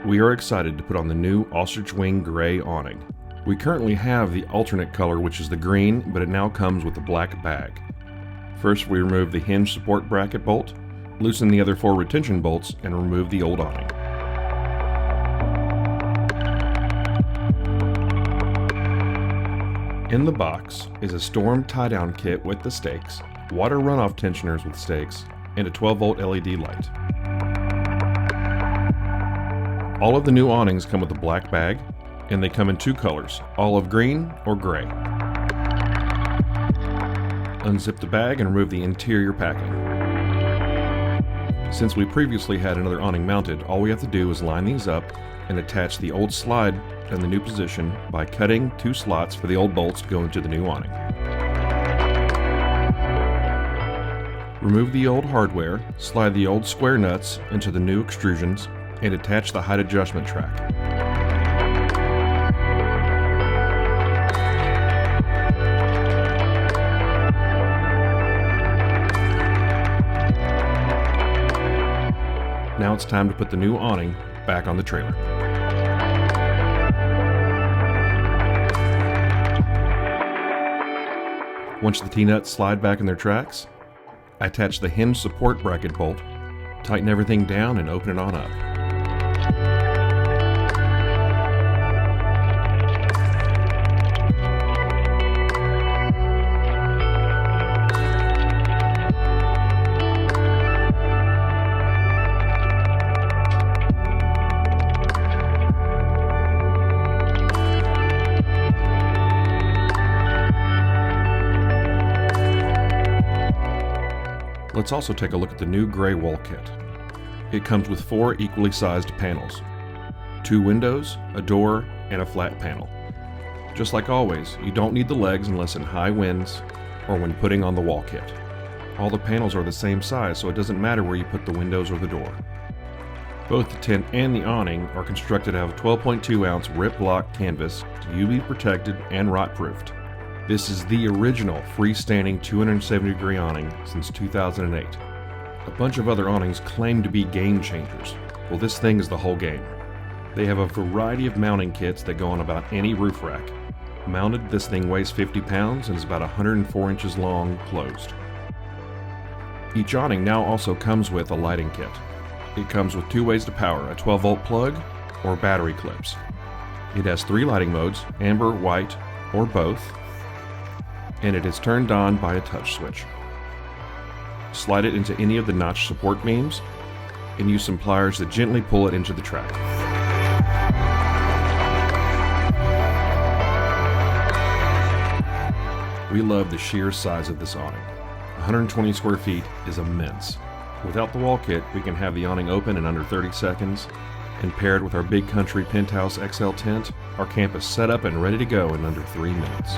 We are excited to put on the new Ostrich Wing Gray awning. We currently have the alternate color, which is the green, but it now comes with a black bag. First, we remove the hinge support bracket bolt, loosen the other 4 retention bolts, and remove the old awning. In the box is a storm tie-down kit with the stakes, water runoff tensioners with stakes, and a 12-volt LED light. All of the new awnings come with a black bag, and they come in 2 colors, olive green or gray. Unzip the bag and remove the interior packing. Since we previously had another awning mounted, all we have to do is line these up and attach the old slide in the new position by cutting 2 slots for the old bolts to go into the new awning. Remove the old hardware, slide the old square nuts into the new extrusions, and attach the height adjustment track. Now it's time to put the new awning back on the trailer. Once the T-nuts slide back in their tracks, attach the hinge support bracket bolt, tighten everything down, and open it on up. Let's also take a look at the new gray wall kit. It comes with 4 equally sized panels, 2 windows, a door, and a flat panel. Just like always, you don't need the legs unless in high winds or when putting on the wall kit. All the panels are the same size, so it doesn't matter where you put the windows or the door. Both the tent and the awning are constructed out of 12.2 ounce rip block canvas, UV protected and rot proofed. This is the original freestanding 270-degree awning since 2008. A bunch of other awnings claim to be game changers. Well, this thing is the whole game. They have a variety of mounting kits that go on about any roof rack. Mounted, this thing weighs 50 pounds and is about 104 inches long closed. Each awning now also comes with a lighting kit. It comes with 2 ways to power, a 12-volt plug or battery clips. It has 3 lighting modes, amber, white, or both, and it is turned on by a touch switch. Slide it into any of the notch support beams and use some pliers to gently pull it into the track. We love the sheer size of this awning. 120 square feet is immense. Without the wall kit, we can have the awning open in under 30 seconds, and paired with our Big Country Penthouse XL tent, our camp is set up and ready to go in under 3 minutes.